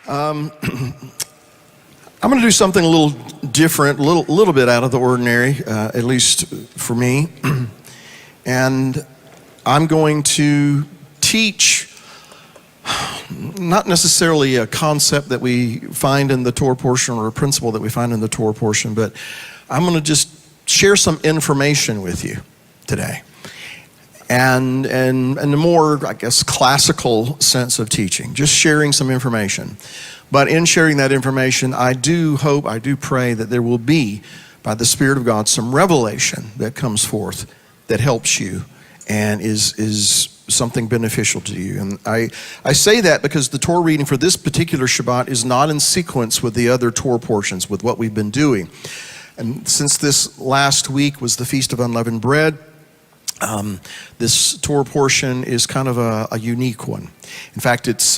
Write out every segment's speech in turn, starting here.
I'm going to do something a little different, a little bit out of the ordinary, at least for me. And I'm going to teach not necessarily a concept that we find in the Torah portion or a principle that we find in the Torah portion, but I'm going to just share some information with you today. And the more, I guess, classical sense of teaching, just sharing some information. But in sharing that information, I do hope, I do pray that there will be, by the Spirit of God, some revelation that comes forth that helps you and is something beneficial to you. And I say that because the Torah reading for this particular Shabbat is not in sequence with the other Torah portions, with what we've been doing. And since this last week was the Feast of Unleavened Bread, this Torah portion is kind of a unique one. In fact, it's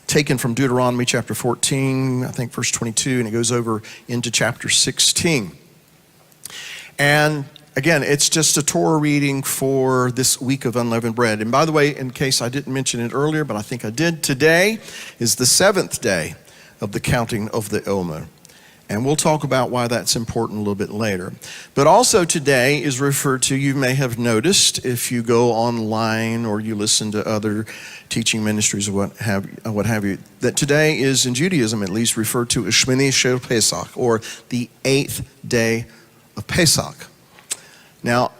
taken from Deuteronomy chapter 14, I think verse 22, and it goes over into chapter 16. And again, it's just a Torah reading for this week of unleavened bread. And by the way, in case I didn't mention it earlier, but I think I did, today is the 7th day of the counting of the Omer. And we'll talk about why that's important a little bit later. But also today is referred to, you may have noticed if you go online or you listen to other teaching ministries or what have you, that today is in Judaism at least referred to as Shmini Shel Pesach, or the 8th day of Pesach. Now,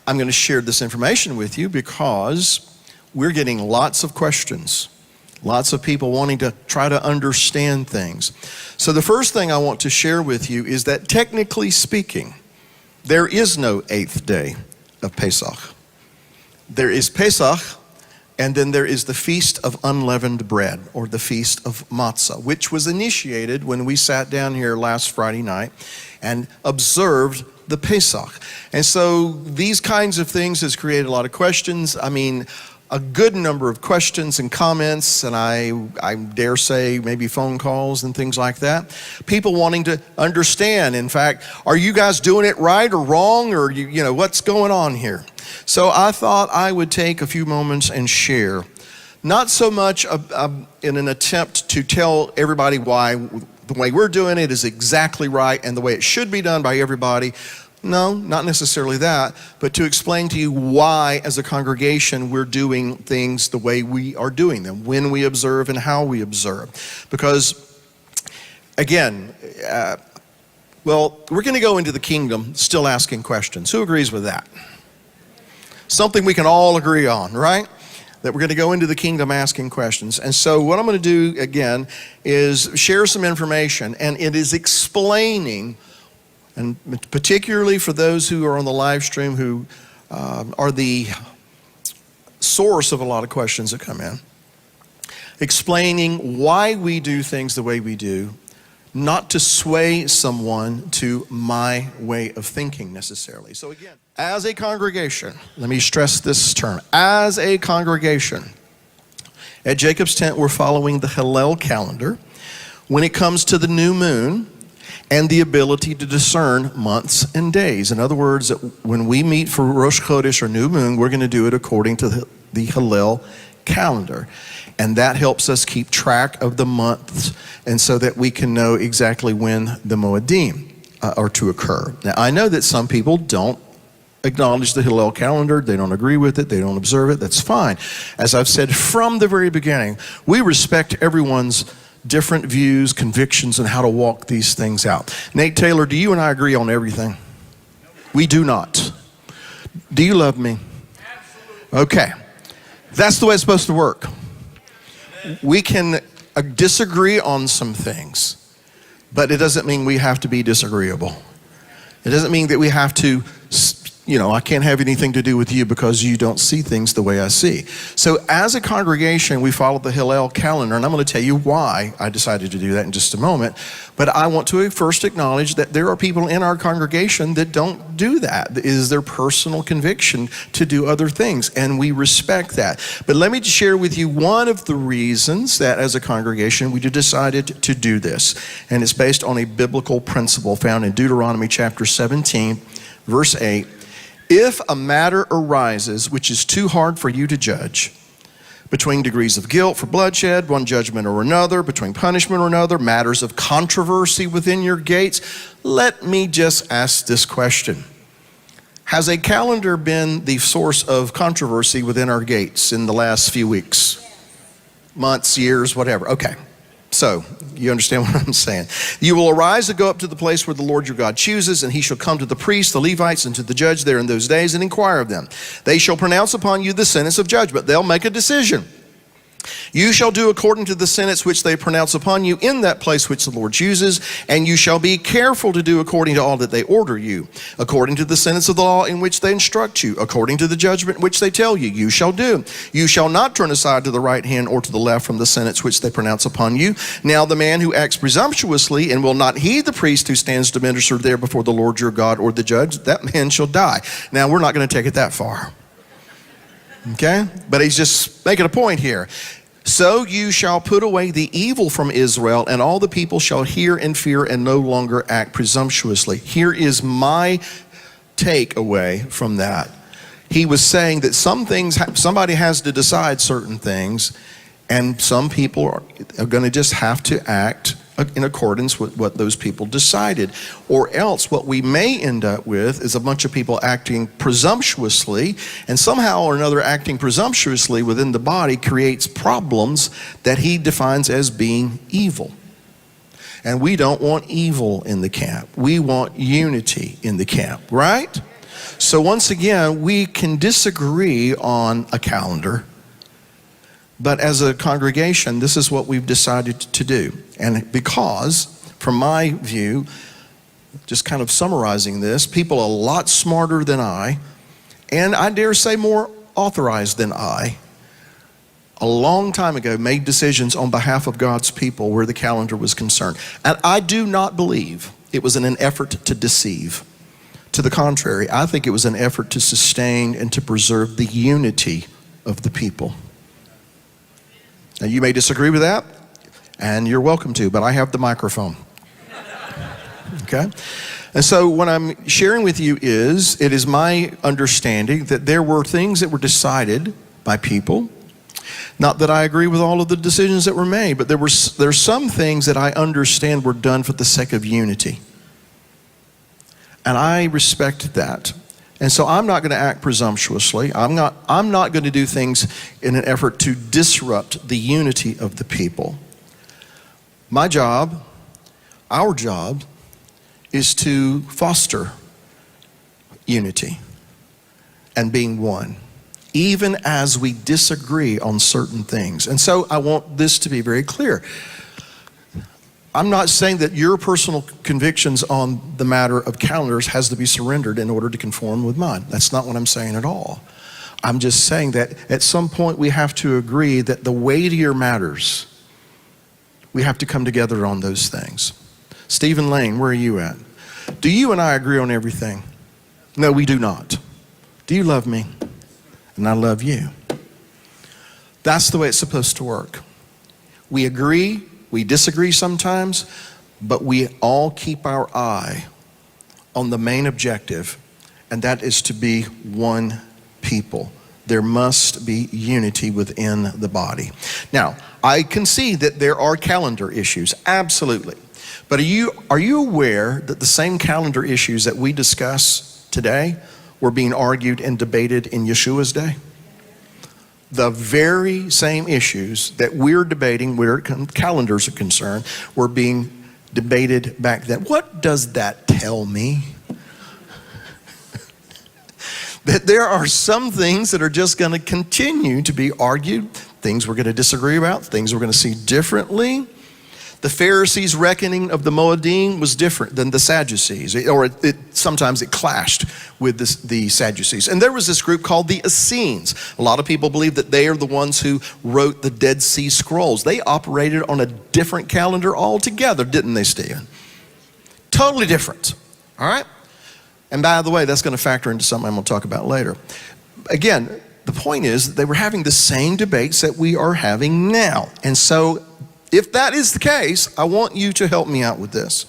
I'm going to share this information with you because we're getting lots of questions. Lots of people wanting to try to understand things. So the first thing I want to share with you is that technically speaking, there is no 8th day of Pesach. There is Pesach, and then there is the Feast of Unleavened Bread, or the Feast of Matzah, which was initiated when we sat down here last Friday night and observed the Pesach. And so these kinds of things has created a lot of questions. I mean, a good number of questions and comments, and I dare say maybe phone calls and things like that. People wanting to understand, in fact, are you guys doing it right or wrong, or you know what's going on here? So I thought I would take a few moments and share, not so much in an attempt to tell everybody why the way we're doing it is exactly right and the way it should be done by everybody. No, not necessarily that, but to explain to you why, as a congregation, we're doing things the way we are doing them, when we observe and how we observe. Because, again, we're going to go into the kingdom still asking questions. Who agrees with that? Something we can all agree on, right? That we're going to go into the kingdom asking questions. And so what I'm going to do, again, is share some information, and it is explaining, and particularly for those who are on the live stream who are the source of a lot of questions that come in, explaining why we do things the way we do, not to sway someone to my way of thinking necessarily. So again, as a congregation, let me stress this term, as a congregation, at Jacob's Tent, we're following the Hillel calendar when it comes to the new moon and the ability to discern months and days. In other words, when we meet for Rosh Chodesh or New Moon, we're going to do it according to the Hillel calendar. And that helps us keep track of the months, and so that we can know exactly when the Moedim are to occur. Now, I know that some people don't acknowledge the Hillel calendar, they don't agree with it, they don't observe it, that's fine. As I've said from the very beginning, we respect everyone's different views, convictions, and how to walk these things out. Nate Taylor, do you and I agree on everything? We do not. Do you love me? Absolutely. Okay. That's the way it's supposed to work. We can disagree on some things, but it doesn't mean we have to be disagreeable. It doesn't mean that we have to, I can't have anything to do with you because you don't see things the way I see. So as a congregation, we follow the Hillel calendar, and I'm going to tell you why I decided to do that in just a moment. But I want to first acknowledge that there are people in our congregation that don't do that. It is their personal conviction to do other things, and we respect that. But let me share with you one of the reasons that as a congregation we decided to do this. And it's based on a biblical principle found in Deuteronomy chapter 17, verse 8. If a matter arises which is too hard for you to judge, between degrees of guilt for bloodshed, one judgment or another, between punishment or another, matters of controversy within your gates. Let me just ask this question. Has a calendar been the source of controversy within our gates in the last few weeks, months, years, whatever? Okay. So, you understand what I'm saying. You will arise and go up to the place where the Lord your God chooses, and he shall come to the priests, the Levites, and to the judge there in those days, and inquire of them. They shall pronounce upon you the sentence of judgment. They'll make a decision. You shall do according to the sentence which they pronounce upon you in that place which the Lord chooses, and you shall be careful to do according to all that they order you, according to the sentence of the law in which they instruct you, according to the judgment which they tell you, you shall do. You shall not turn aside to the right hand or to the left from the sentence which they pronounce upon you. Now the man who acts presumptuously and will not heed the priest who stands to minister there before the Lord your God or the judge, that man shall die. Now we're not going to take it that far. Okay? But he's just making a point here. So you shall put away the evil from Israel, and all the people shall hear and fear and no longer act presumptuously. Here is my takeaway from that. He was saying that some things, somebody has to decide certain things, and some people are going to just have to act in accordance with what those people decided. Or else what we may end up with is a bunch of people acting presumptuously, and somehow or another acting presumptuously within the body creates problems that he defines as being evil. And we don't want evil in the camp. We want unity in the camp, right? So once again, we can disagree on a calendar, but as a congregation, this is what we've decided to do. And because, from my view, just kind of summarizing this, people a lot smarter than I, and I dare say more authorized than I, a long time ago made decisions on behalf of God's people where the calendar was concerned. And I do not believe it was in an effort to deceive. To the contrary, I think it was an effort to sustain and to preserve the unity of the people. Now, you may disagree with that, and you're welcome to, but I have the microphone. Okay? And so what I'm sharing with you is, it is my understanding that there were things that were decided by people. Not that I agree with all of the decisions that were made, but there's some things that I understand were done for the sake of unity. And I respect that. And so I'm not going to act presumptuously. I'm not going to do things in an effort to disrupt the unity of the people. My job, our job, is to foster unity and being one, even as we disagree on certain things. And so I want this to be very clear. I'm not saying that your personal convictions on the matter of calendars has to be surrendered in order to conform with mine. That's not what I'm saying at all. I'm just saying that at some point we have to agree that the weightier matters, we have to come together on those things. Stephen Lane, where are you at? Do you and I agree on everything? No, we do not. Do you love me? And I love you. That's the way it's supposed to work. We agree. We disagree sometimes, but we all keep our eye on the main objective, and that is to be one people. There must be unity within the body. Now, I concede that there are calendar issues, absolutely. But are you aware that the same calendar issues that we discuss today were being argued and debated in Yeshua's day? The very same issues that we're debating where calendars are concerned were being debated back then. What does that tell me? That there are some things that are just going to continue to be argued, things we're going to disagree about, things we're going to see differently. The Pharisees' reckoning of the Moedim was different than the Sadducees, or sometimes it clashed with the Sadducees. And there was this group called the Essenes. A lot of people believe that they are the ones who wrote the Dead Sea Scrolls. They operated on a different calendar altogether, didn't they, Stephen? Totally different, all right? And by the way, that's going to factor into something I'm going to talk about later. Again, the point is that they were having the same debates that we are having now. And so if that is the case, I want you to help me out with this.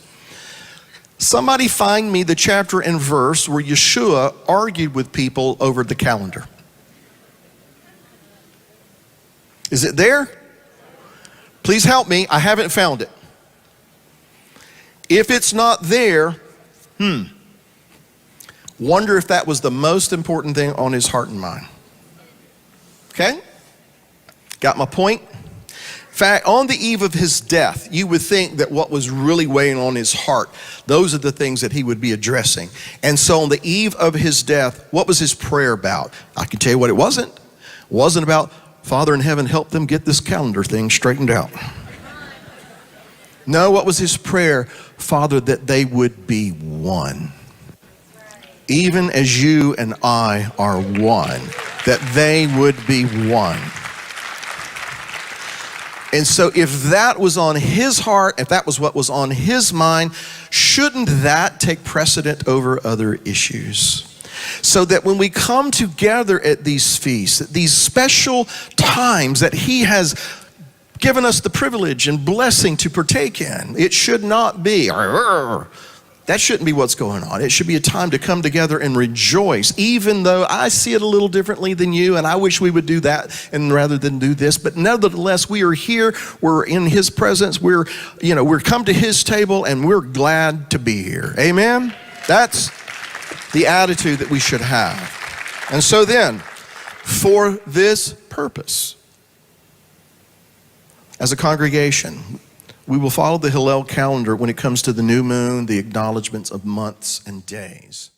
Somebody find me the chapter and verse where Yeshua argued with people over the calendar. Is it there? Please help me. I haven't found it. If it's not there, wonder if that was the most important thing on his heart and mind. Okay? Got my point? In fact, on the eve of his death, you would think that what was really weighing on his heart, those are the things that he would be addressing. And so on the eve of his death, what was his prayer about? I can tell you what it wasn't. It wasn't about, Father in heaven, help them get this calendar thing straightened out. No, what was his prayer? Father, that they would be one. Even as you and I are one, that they would be one. And so if that was on his heart, if that was what was on his mind, shouldn't that take precedent over other issues? So that when we come together at these feasts, at these special times that he has given us the privilege and blessing to partake in, it should not be, that shouldn't be what's going on. It should be a time to come together and rejoice, even though I see it a little differently than you, and I wish we would do that and rather than do this. But nevertheless, we are here. We're in his presence. We're come to his table, and we're glad to be here. Amen? That's the attitude that we should have. And so then, for this purpose, as a congregation, we will follow the Hillel calendar when it comes to the new moon, the acknowledgments of months and days.